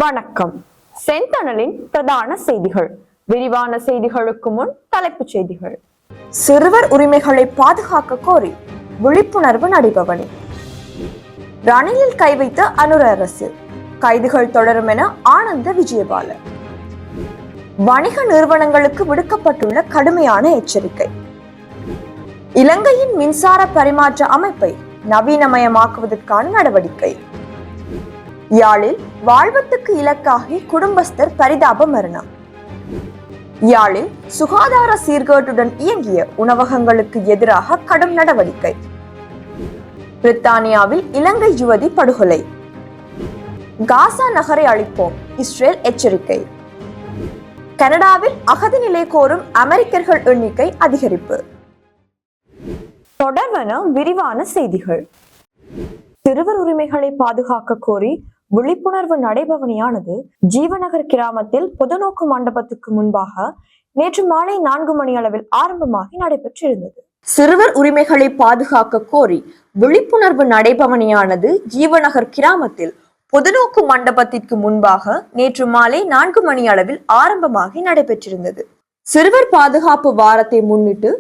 வணக்கம். செந்தணலின் பிரதான செய்திகள். விரிவான செய்திகளுக்கு முன் தலைப்புச் செய்திகள். சிறுவர் உரிமைகளை பாதுகாக்க கோரி விழிப்புணர்வு நடைபவனி. ரணிலில் கை வைத்த அனுர அரசு, கைதுகள் தொடரும் என ஆனந்த விஜயபால. வணிக நிறுவனங்களுக்கு விடுக்கப்பட்டுள்ள கடுமையான எச்சரிக்கை. இலங்கையின் மின்சார பரிமாற்ற அமைப்பை நவீனமயமாக்குவதற்கான நடவடிக்கை. யாழில் வாழ்வத்துக்கு இலக்காகி குடும்பஸ்தர் பரிதாப மரணம். யாழில் சுகாதார சீர்கேட்டுடன் இயங்கிய உணவகங்களுக்கு எதிராக கடும் நடவடிக்கை. பிரித்தானியாவில் இலங்கை யுவதி படுகொலை. காசா நகரை அழிப்போம், இஸ்ரேல் எச்சரிக்கை. கனடாவில் அகதி நிலை கோரும் அமெரிக்கர்கள் எண்ணிக்கை அதிகரிப்பு. தொடர்வன விரிவான செய்திகள். சிறுவர் உரிமைகளை பாதுகாக்க கோரி விழிப்புணர்வு நடைபவனியானது ஜீவநகர் கிராமத்தில் பொதுநோக்கு மண்டபத்துக்கு முன்பாக நேற்று மாலை 4 மணி அளவில் ஆரம்பமாகி நடைபெற்றிருந்தது. சிறுவர் உரிமைகளை பாதுகாக்க கோரி விழிப்புணர்வு நடைபவனியானது ஜீவநகர் கிராமத்தில் பொதுநோக்கு மண்டபத்திற்கு முன்பாக நேற்று மாலை 4 மணி அளவில் ஆரம்பமாகி நடைபெற்றிருந்தது. சிறுவர் பாதுகாப்பு வாரத்தை முன்னிட்டு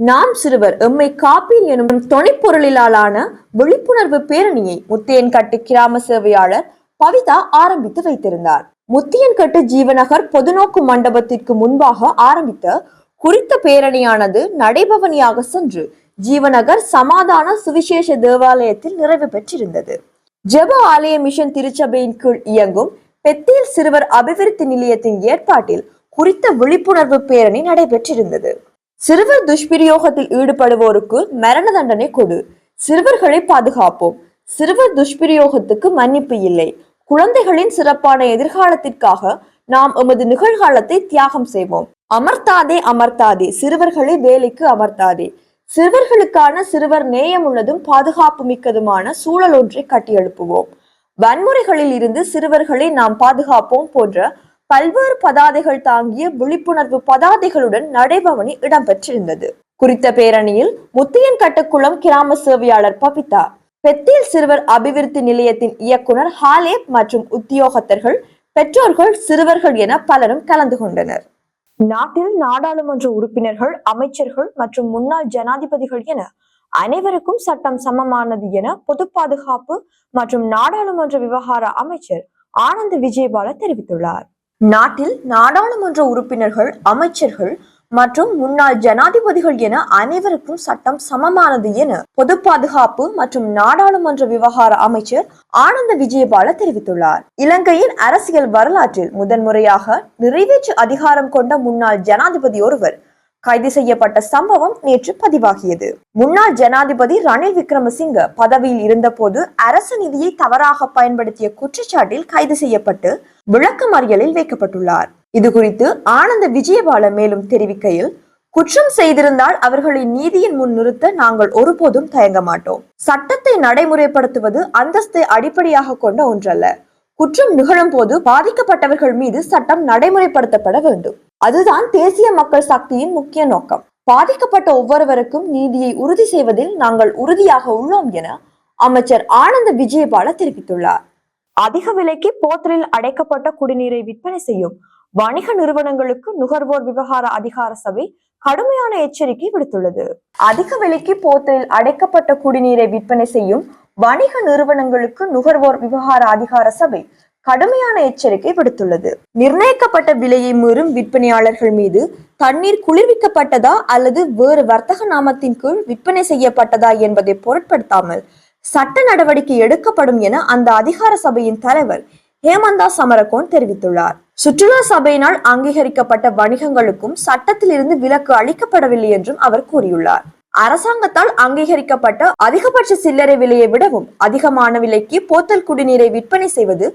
நாம் சிறுவர் எம்மை காப்பீர் எனும் தொனிப்பொருளிலான விழிப்புணர்வு பேரணியை முத்தியன்கட்டு கிராம சேவையாளர் பவிதா ஆரம்பித்து வைத்திருந்தார். முத்தியன்கட்டு ஜீவநகர் பொதுநோக்கு மண்டபத்திற்கு முன்பாக ஆரம்பித்த குறித்த பேரணியானது நடைபவனியாக சென்று ஜீவநகர் சமாதான சுவிசேஷ தேவாலயத்தில் நிறைவு பெற்றிருந்தது. ஜெப ஆலய மிஷன் திருச்சபையின் கீழ் இயங்கும் பெத்தேல் சிறுவர் அபிவிருத்தி நிலையத்தின் ஏற்பாட்டில் குறித்த விழிப்புணர்வு பேரணி நடைபெற்றிருந்தது. சிறுவர் துஷ்பிரயோகத்தில் ஈடுபடுவோருக்கு மரண தண்டனை கொடு, சிறுவர்களை பாதுகாப்போம், சிறுவர் துஷ்பிரயோகத்துக்கு மன்னிப்பு இல்லை, குழந்தைகளின் சிறப்பான எதிர்காலத்திற்காக நாம் எமது நிகழ்காலத்தை தியாகம் செய்வோம், அமர்த்தாதே அமர்த்தாதே, சிறுவர்களை வேலைக்கு அமர்த்தாதே, சிறுவர்களுக்கான சிறுவர் நேயம் உள்ளதும் பாதுகாப்பு மிக்கதுமான சூழல் ஒன்றை கட்டியெழுப்புவோம், வன்முறைகளில் இருந்து சிறுவர்களை நாம் பாதுகாப்போம் போன்ற பல்வேறு பதாதைகள் தாங்கிய விழிப்புணர்வு பதாதைகளுடன் நடைபவனி இடம்பெற்றிருந்தது. குறித்த பேரணியில் முத்தியன்கட்டுக்குளம் கிராம சேவையாளர் பபிதா, பெத்தேல் சிறுவர் அபிவிருத்தி நிலையத்தின் இயக்குனர் ஹாலேப் மற்றும் உத்தியோகத்தர்கள், பெற்றோர்கள், சிறுவர்கள் என பலரும் கலந்து கொண்டனர். நாட்டில் நாடாளுமன்ற உறுப்பினர்கள், அமைச்சர்கள் மற்றும் முன்னாள் ஜனாதிபதிகள் என அனைவருக்கும் சட்டம் சமமானது என பொது பாதுகாப்பு மற்றும் நாடாளுமன்ற விவகார அமைச்சர் ஆனந்த விஜயபால தெரிவித்துள்ளார். நாட்டில் நாடாளுமன்ற உறுப்பினர்கள், அமைச்சர்கள் மற்றும் முன்னாள் ஜனாதிபதிகள் என அனைவருக்கும் சட்டம் சமமானது என பொது பாதுகாப்பு மற்றும் நாடாளுமன்ற விவகார அமைச்சர் ஆனந்த விஜயபால தெரிவித்துள்ளார். இலங்கையின் அரசியல் வரலாற்றில் முதன்முறையாக நிறைவேற்று அதிகாரம் கொண்ட முன்னாள் ஜனாதிபதி ஒருவர் கைது செய்யப்பட்ட சம்பவம் நேற்று பதிவாகியது. முன்னாள் ஜனாதிபதி ரணில் விக்ரமசிங்க பதவியில் இருந்தபோது அரசு நிதியை தவறாக பயன்படுத்திய குற்றச்சாட்டில் கைது செய்யப்பட்டு விளக்கமறியலில் வைக்கப்பட்டுள்ளார். இது குறித்து ஆனந்த விஜயபால மேலும் தெரிவிக்கையில், குற்றம் செய்திருந்தால் அவர்களை நீதியின் முன் நிறுத்த நாங்கள் ஒருபோதும் தயங்க மாட்டோம். சட்டத்தை நடைமுறைப்படுத்துவது அந்தஸ்தை அடிப்படையாக கொண்ட ஒன்றல்ல. குற்றம் நிகழும் போது பாதிக்கப்பட்டவர்கள் மீது சட்டம் நடைமுறைப்படுத்தப்பட வேண்டும். அதுதான் தேசிய மக்கள் சக்தியின் முக்கிய நோக்கம். பாதிக்கப்பட்ட ஒவ்வொருவருக்கும் நீதியை உறுதி செய்வதில் நாங்கள் உறுதியாக உள்ளோம் என அமைச்சர் ஆனந்த விஜயபால தெரிவித்துள்ளார். அதிக விலைக்கு போத்தலில் அடைக்கப்பட்ட குடிநீரை விற்பனை செய்யும் வணிக நிறுவனங்களுக்கு நுகர்வோர் விவகார அதிகார சபை கடுமையான எச்சரிக்கை விடுத்துள்ளது. அதிக விலைக்கு போத்தலில் அடைக்கப்பட்ட குடிநீரை விற்பனை செய்யும் வணிக நிறுவனங்களுக்கு நுகர்வோர் விவகார அதிகார சபை கடுமையான எச்சரிக்கை விடுத்துள்ளது. நிர்ணயிக்கப்பட்ட விலையை மீறும் விற்பனையாளர்கள் மீது தண்ணீர் குளிர்விக்கப்பட்டதா அல்லது வேறு வர்த்தக நாமத்தின் கீழ் விற்பனை செய்யப்பட்டதா என்பதை பொருட்படுத்தாமல் சட்ட நடவடிக்கை எடுக்கப்படும் என அந்த அதிகார சபையின் தலைவர் ஹேமந்தா சமரகோன் தெரிவித்துள்ளார். சுற்றுலா சபையினால் அங்கீகரிக்கப்பட்ட வணிகங்களுக்கும் சட்டத்தில் இருந்து விலக்கு அளிக்கப்படவில்லை என்றும் அவர் கூறியுள்ளார். அரசாங்கத்தால் அங்கீகரிக்கப்பட்ட அதிகபட்ச சில்லறை விலையை விடவும் அதிகமான விலைக்கு போத்தல் குடிநீரை விற்பனை செய்வது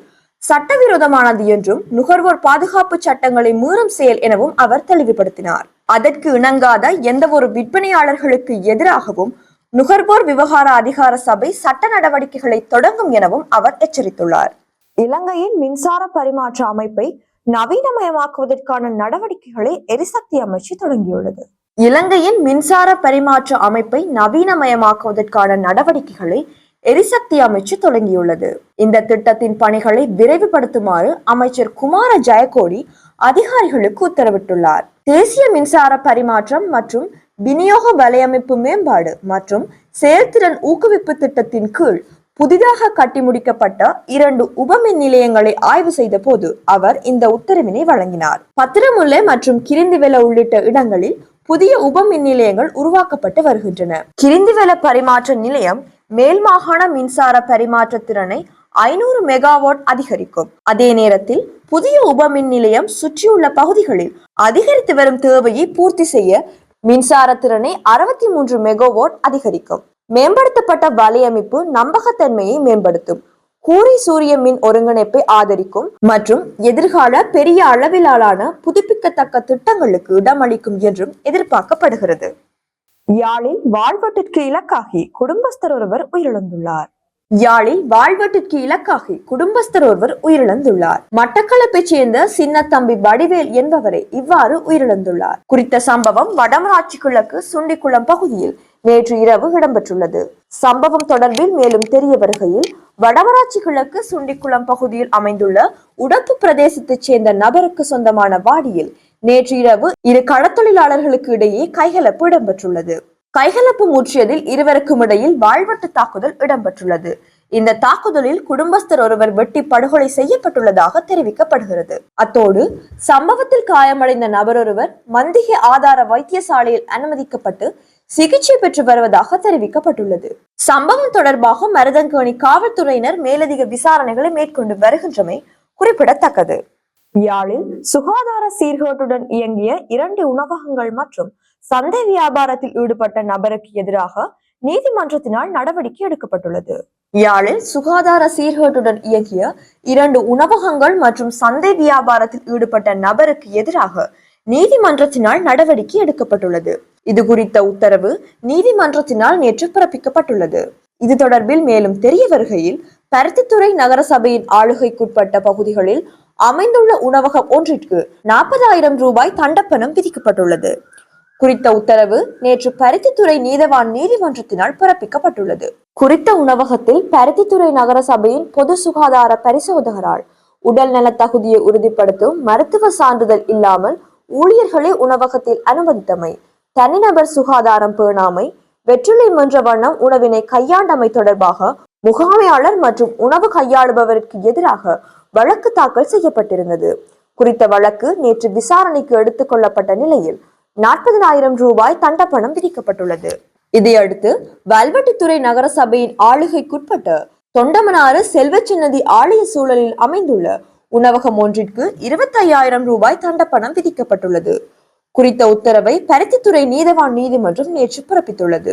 சட்டவிரோதமானது என்றும் நுகர்வோர் பாதுகாப்பு சட்டங்களை மீறும் செயல் எனவும் அவர் தெளிவுபடுத்தினார். அதற்கு இணங்காத எந்த ஒரு விற்பனையாளர்களுக்கு எதிராகவும் நுகர்வோர் விவகார அதிகார சபை சட்ட நடவடிக்கைகளை தொடங்கும் எனவும் அவர் எச்சரித்துள்ளார். இலங்கையின் மின்சார பரிமாற்ற அமைப்பை நவீனமயமாக்குவதற்கான நடவடிக்கைகளை எரிசக்தி அமைச்சு தொடங்கியுள்ளது. இலங்கையின் மின்சார பரிமாற்ற அமைப்பை நவீனமயமாக்குவதற்கான நடவடிக்கைகளை எரிசக்தி அமைச்சு தொடங்கியுள்ளது. இந்த திட்டத்தின் பணிகளை விரைவுபடுத்துமாறு அமைச்சர் குமார ஜெயக்கோடி அதிகாரிகளுக்கு உத்தரவிட்டுள்ளார். தேசிய மின்சார பரிமாற்றம் மற்றும் விநியோக வலையமைப்பு மேம்பாடு மற்றும் செயல்திறன் ஊக்குவிப்பு திட்டத்தின் கீழ் புதிதாக கட்டி முடிக்கப்பட்ட 2 உபமின் நிலையங்களை ஆய்வு செய்த போது அவர் இந்த உத்தரவினை வழங்கினார். பத்திரமுல்லை மற்றும் கிரிந்திவெல உள்ளிட்ட இடங்களில் புதிய உபமின் நிலையங்கள் உருவாக்கப்பட்டு வருகின்றன. கிரிந்திவெல பரிமாற்ற நிலையம் மேல் மாகாண மின்சார பரிமாற்ற திறனை 500 மெகாவாட் அதிகரிக்கும். அதே நேரத்தில் புதிய உபமின் நிலையம் சுற்றியுள்ள பகுதிகளில் அதிகரித்து வரும் தேவையை பூர்த்தி செய்ய மின்சார திறனை 63 மெகாவாட் அதிகரிக்கும். மேம்படுத்தப்பட்ட வலையமைப்பு நம்பகத்தன்மையை மேம்படுத்தும், கூரை சூரிய மின் ஒருங்கிணைப்பை ஆதரிக்கும் மற்றும் எதிர்கால பெரிய அளவிலான புதுப்பிக்கத்தக்க திட்டங்களுக்கு இடமளிக்கும் என்றும் எதிர்பார்க்கப்படுகிறது. யாழில் வாழ்வெட்டிற்கு இலக்காகி குடும்பஸ்தர் ஒருவர் உயிரிழந்துள்ளார். யாழில் வாழ்வெட்டிற்கு இலக்காகி குடும்பஸ்தர் ஒருவர் உயிரிழந்துள்ளார். மட்டக்களப்பைச் சேர்ந்த சின்னத்தம்பி வடிவேல் என்பவரை இவ்வாறு உயிரிழந்துள்ளார். குறித்த சம்பவம் வடமராட்சி கிழக்கு சுண்டிக்குளம் பகுதியில் நேற்று இரவு இடம்பெற்றுள்ளது. சம்பவம் தொடர்பில் மேலும் தெரிய வருகையில், வடமராட்சி கிழக்கு சுண்டிக்குளம் பகுதியில் அமைந்துள்ள உடப்பு பிரதேசத்தைச் சேர்ந்த நபருக்கு சொந்தமான வாடியில் நேற்று இரவு 2 கடத்தொழிலாளர்களுக்கு இடையே கைகலப்பு இடம்பெற்றுள்ளது. கைகலப்பு முற்றியதில் இருவருக்கும் இடையில் வாழ்வெட்டு தாக்குதல் இடம்பெற்றுள்ளது. இந்த தாக்குதலில் குடும்பஸ்தர் ஒருவர் வெட்டி படுகொலை செய்யப்பட்டுள்ளதாக தெரிவிக்கப்படுகிறது. அத்தோடு சம்பவத்தில் காயமடைந்த நபர் ஒருவர் மந்திகை ஆதார வைத்தியசாலையில் அனுமதிக்கப்பட்டு சிகிச்சை பெற்று வருவதாக தெரிவிக்கப்பட்டுள்ளது. சம்பவம் தொடர்பாக மருதங்கேணி காவல்துறையினர் மேலதிக விசாரணைகளை மேற்கொண்டு வருகின்றமை குறிப்பிடத்தக்கது. யாழில் சுகாதார சீர்கேட்டுடன் இயங்கிய 2 உணவகங்கள் மற்றும் சந்தை வியாபாரத்தில் ஈடுபட்ட நபருக்கு எதிராக நீதிமன்றத்தினால் நடவடிக்கை எடுக்கப்பட்டுள்ளது. யாழில் சுகாதார சீர்கேட்டுடன் இயங்கிய 2 உணவகங்கள் மற்றும் சந்தை வியாபாரத்தில் ஈடுபட்ட நபருக்கு எதிராக நீதிமன்றத்தினால் நடவடிக்கை எடுக்கப்பட்டுள்ளது. இது குறித்த உத்தரவு நீதிமன்றத்தினால் நேற்று பிறப்பிக்கப்பட்டுள்ளது. இது தொடர்பில் மேலும் தெரிய வருகையில், பருத்தித்துறை நகர சபையின் ஆளுகைக்குட்பட்ட பகுதிகளில் அமைந்துள்ள உணவகம் ஒன்றிற்கு 40,000 ரூபாய் தண்டப்பணம் விதிக்கப்பட்டுள்ளது. குறித்த உத்தரவு நேற்று பருத்தித்துறை நீதவான் நீதிமன்றத்தினால் பிறப்பிக்கப்பட்டுள்ளது. குறித்த உணவகத்தில் பருத்தித்துறை நகர சபையின் பொது சுகாதார பரிசோதகரால் உடல் நல தகுதியை உறுதிப்படுத்தும் மருத்துவ சான்றிதழ் இல்லாமல் ஊழியர்களை உணவகத்தில் அனுமதித்தமை, தனிநபர் சுகாதாரம் பேணாமை, வெற்றிலை மென்ற வண்ணம் உணவினை கையாண்டமை தொடர்பாக முகாமையாளர் மற்றும் உணவு கையாளுபவருக்கு எதிராக வழக்கு தாக்கல் செய்யப்பட்டிருந்தது. குறித்த வழக்கு நேற்று விசாரணைக்கு எடுத்துக் கொள்ளப்பட்ட நிலையில் 40,000 ரூபாய் தண்டப்பணம் விதிக்கப்பட்டுள்ளது. இதையடுத்து வல்வெட்டித்துறை நகர சபையின் ஆளுகைக்குட்பட்ட தொண்டமனாறு செல்வச்சின்னதி ஆலய சூழலில் அமைந்துள்ள உணவகம் ஒன்றிற்கு 25,000 ரூபாய் தண்டப்பணம் விதிக்கப்பட்டுள்ளது. குறித்த உத்தரவை பருத்தித்துறை நீதவான் நீதிமன்றம் நேற்று பிறப்பித்துள்ளது.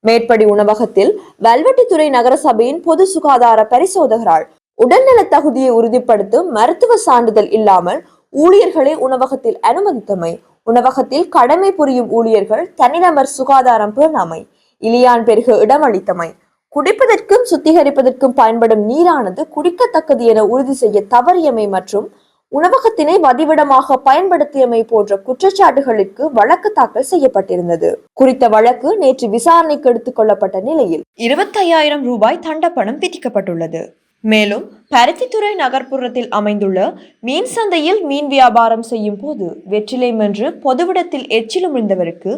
மேற்படி உணவகத்தில் வல்வெட்டித்துறை நகர சபையின் பொது சுகாதார பரிசோதகரால் உடல்நல தகுதியை உறுதிப்படுத்தும் மருத்துவ சான்றிதழ் இல்லாமல் ஊழியர்களை உணவகத்தில் அனுமதித்தமை, உணவகத்தில் கடமை புரியும் ஊழியர்கள் தனிநபர் சுகாதாரம் பேணாமை, இலியான் பெருக இடமளித்தமை, குடிப்பதற்கும் சுத்திகரிப்பதற்கும் பயன்படும் நீரானது குடிக்கத்தக்கது என உறுதி செய்ய தவறியமை மற்றும் உணவகத்தினை வதிவிடமாக பயன்படுத்தியமை போன்ற குற்றச்சாட்டுகளுக்கு வழக்கு தாக்கல் செய்யப்பட்டிருந்தது. குறித்த வழக்கு நேற்று விசாரணைக்கு எடுத்துக் கொள்ளப்பட்ட நிலையில் 25,000 ரூபாய் தண்டப்பணம் விதிக்கப்பட்டுள்ளது. மேலும் பருத்தித்துறை நகர்ப்புறத்தில் அமைந்துள்ள மீன் சந்தையில் மீன் வியாபாரம் செய்யும் போது வெற்றிலை மென்று பொதுவிடத்தில் எச்சிலும் விழுந்தவருக்கு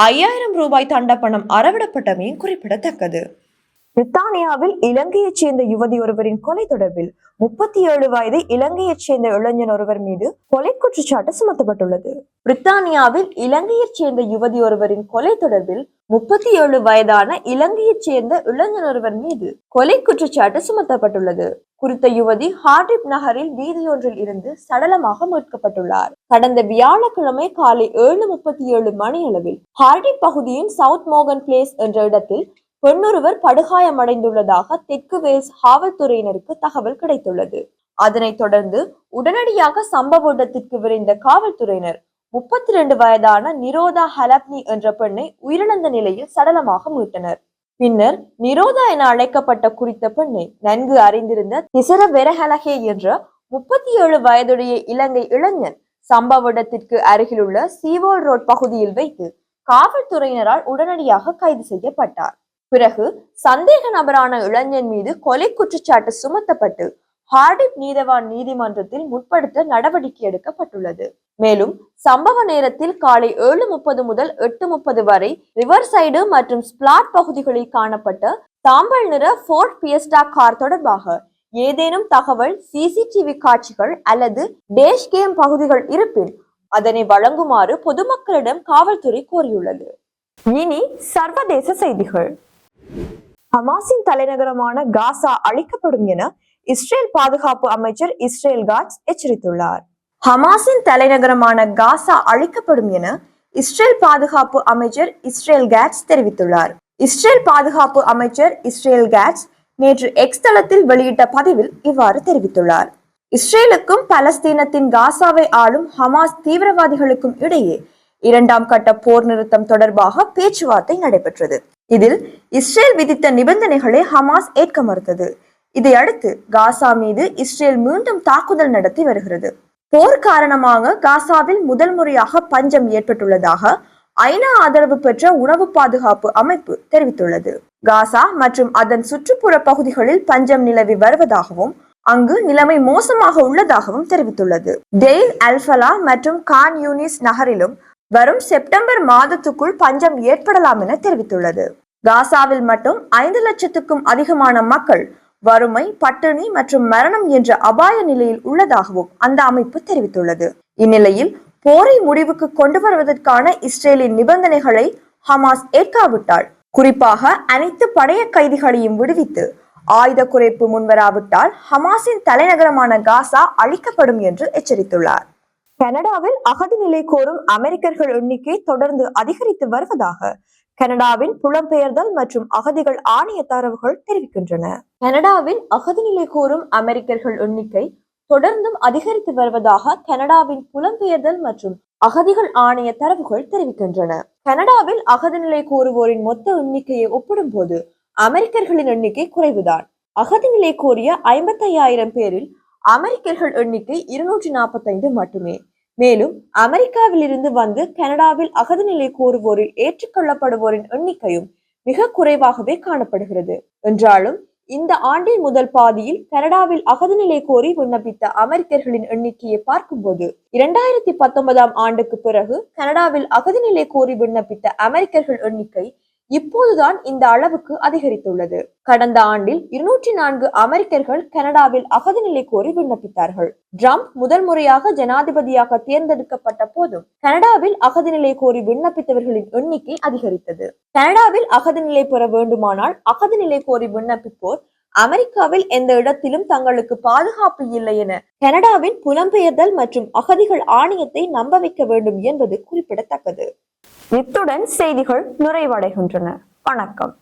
5,000 ரூபாய் தண்டப்பணம் அறவிடப்பட்டமையும் குறிப்பிடத்தக்கது. பிரித்தானியாவில் இலங்கையைச் சேர்ந்த யுவதி ஒருவரின் கொலை தொடர்பில் 37 வயது இலங்கையைச் சேர்ந்த இளைஞன் ஒருவர் மீது கொலை குற்றச்சாட்டு சுமத்தப்பட்டுள்ளது. பிரித்தானியாவில் இலங்கையைச் சேர்ந்த யுவதி ஒருவரின் கொலை தொடர்பில் 37 வயதான இலங்கையைச் சேர்ந்த இளைஞன் ஒருவர் மீது கொலை குற்றச்சாட்டு சுமத்தப்பட்டுள்ளது. குறித்த யுவதி ஹார்டிப் நகரில் வீதியொன்றில் இருந்து சடலமாக மீட்கப்பட்டுள்ளார். கடந்த வியாழக்கிழமை காலை 7:37 மணியளவில் ஹார்டிப் பகுதியின் சவுத் மோகன் பிளேஸ் என்ற இடத்தில் பெண்ணொருவர் படுகாயமடைந்துள்ளதாக தெற்கு வேல்ஸ் காவல்துறையினருக்கு தகவல் கிடைத்துள்ளது. அதனைத் தொடர்ந்து உடனடியாக சம்பவ இடத்திற்கு விரைந்த காவல்துறையினர் 32 வயதான நிரோதா ஹலப்னி என்ற பெண்ணை உயிரிழந்த நிலையில் சடலமாக மீட்டனர். பின்னர் நிரோதா என அழைக்கப்பட்ட குறித்த பெண்ணை நன்கு அறிந்திருந்த திசர வெரஹலகே என்ற 37 வயதுடைய இலங்கை இளைஞன் சம்பவ இடத்திற்கு அருகிலுள்ள சீவோல் ரோட் பகுதியில் வைத்து காவல்துறையினரால் உடனடியாக கைது செய்யப்பட்டார். பிறகு சந்தேக நபரான இளைஞன் மீது கொலை குற்றச்சாட்டு சுமத்தப்பட்டு ஹார்டிப் நீதவான் நீதிமன்றத்தில் முற்படுத்த நடவடிக்கை எடுக்கப்பட்டுள்ளது. மேலும் சம்பவ நேரத்தில் காலை 7:30 முதல் 8:30 வரை ரிவர் சைடு மற்றும் ஸ்பிளாட் பகுதிகளில் காணப்பட்ட சாம்பல் நிற ஃபோர்ட் பியஸ்டா கார் தொடர்பாக ஏதேனும் தகவல், சிசிடிவி காட்சிகள் அல்லது டேஷ் கேம் பகுதிகள் இருப்பின் அதனை வழங்குமாறு பொதுமக்களிடம் காவல்துறை கோரியுள்ளது. இனி சர்வதேச செய்திகள். ஹமாஸின் தலைநகரமான காசா அழிக்கப்படும் என இஸ்ரேல் பாதுகாப்பு அமைச்சர் இஸ்ரேல் காட்ஸ் எச்சரித்துள்ளார். ஹமாஸின் தலைநகரமான காசா அழிக்கப்படும் என இஸ்ரேல் பாதுகாப்பு அமைச்சர் இஸ்ரேல் காட்ஸ் தெரிவித்துள்ளார். இஸ்ரேல் பாதுகாப்பு அமைச்சர் இஸ்ரேல் காட்ஸ் நேற்று எக்ஸ் தளத்தில் வெளியிட்ட பதிவில் இவ்வாறு தெரிவித்துள்ளார். இஸ்ரேலுக்கும் பலஸ்தீனத்தின் காசாவை ஆளும் ஹமாஸ் தீவிரவாதிகளுக்கும் இடையே 2ஆம் கட்ட போர் நிறுத்தம் தொடர்பாக பேச்சுவார்த்தை நடைபெற்றது. இதில் இஸ்ரேல் விதித்த நிபந்தனைகளை ஹமாஸ் ஏற்க மறுத்தது. இதையடுத்து காசா மீது இஸ்ரேல் மீண்டும் தாக்குதல் நடத்தி வருகிறது. போர் காரணமாக காசாவில் முதல் முறையாக பஞ்சம் ஏற்பட்டுள்ளதாக ஐநா ஆதரவு பெற்ற உணவு பாதுகாப்பு அமைப்பு தெரிவித்துள்ளது. காசா மற்றும் அதன் சுற்றுப்புற பகுதிகளில் பஞ்சம் நிலவி வருவதாகவும் அங்கு நிலைமை மோசமாக உள்ளதாகவும் தெரிவித்துள்ளது. டெயில் அல்ஃபலா மற்றும் கான் யூனிஸ் நகரிலும் வரும் செப்டம்பர் மாதத்துக்குள் பஞ்சம் ஏற்படலாம் என தெரிவித்துள்ளது. காசாவில் மட்டும் 5 லட்சத்துக்கும் அதிகமான மக்கள் வறுமை, பட்டினி மற்றும் மரணம் என்ற அபாய நிலையில் உள்ளதாகவும் அந்த அமைப்பு தெரிவித்துள்ளது. இந்நிலையில் போரை முடிவுக்கு கொண்டு வருவதற்கான இஸ்ரேலின் நிபந்தனைகளை ஹமாஸ் ஏற்காவிட்டால், குறிப்பாக அனைத்து பழைய கைதிகளையும் விடுவித்து ஆயுத குறைப்பு முன்வராவிட்டால் ஹமாஸின் தலைநகரமான காசா அழிக்கப்படும் என்று எச்சரித்துள்ளார். கனடாவில் அகதி நிலை கோரும் அமெரிக்கர்கள் எண்ணிக்கை தொடர்ந்து அதிகரித்து வருவதாக கனடாவின் புலம்பெயர்தல் மற்றும் அகதிகள் ஆணைய தரவுகள் தெரிவிக்கின்றன. கனடாவில் அகதி நிலை கோரும் அமெரிக்கர்கள் எண்ணிக்கை தொடர்ந்தும் அதிகரித்து வருவதாக கனடாவின் புலம்பெயர்தல் மற்றும் அகதிகள் ஆணைய தரவுகள் தெரிவிக்கின்றன. கனடாவில் அகதி நிலை கோருவோரின் மொத்த எண்ணிக்கையை ஒப்பிடும் போது அமெரிக்கர்களின் எண்ணிக்கை குறைவுதான். அகதி நிலை கோரிய 55,000 பேரில் அமெரிக்கர்கள் எண்ணிக்கை 245 மட்டுமே. மேலும் அமெரிக்காவில் இருந்து வந்து கனடாவில் அகதி நிலை கோருவோரில் ஏற்றுக்கொள்ளப்படுவோரின் எண்ணிக்கையும் மிக குறைவாகவே காணப்படுகிறது. என்றாலும் இந்த ஆண்டின் முதல் பாதியில் கனடாவில் அகதி நிலை கோரி விண்ணப்பித்த அமெரிக்கர்களின் எண்ணிக்கையை பார்க்கும்போது 2019ஆம் ஆண்டுக்கு பிறகு கனடாவில் அகதி நிலை கோரி விண்ணப்பித்த அமெரிக்கர்கள் எண்ணிக்கை இப்போதுதான் இந்த அளவுக்கு அதிகரித்துள்ளது. கடந்த ஆண்டில் 204 அமெரிக்கர்கள் கனடாவில் அகதி நிலை கோரி விண்ணப்பித்தார்கள். ட்ரம்ப் முதல் முறையாக ஜனாதிபதியாக தேர்ந்தெடுக்கப்பட்ட போதும் கனடாவில் அகதி நிலை கோரி விண்ணப்பித்தவர்களின் எண்ணிக்கை அதிகரித்தது. கனடாவில் அகதி நிலை பெற வேண்டுமானால் அகதி நிலை கோரி விண்ணப்பிப்போர் அமெரிக்காவில் எந்த இடத்திலும் தங்களுக்கு பாதுகாப்பு இல்லை என கனடாவின் புலம்பெயர்தல் மற்றும் அகதிகள் ஆணையத்தை நம்ப வைக்க வேண்டும் என்பது குறிப்பிடத்தக்கது. இத்துடன் செய்திகள் நிறைவடைகின்றன. வணக்கம்.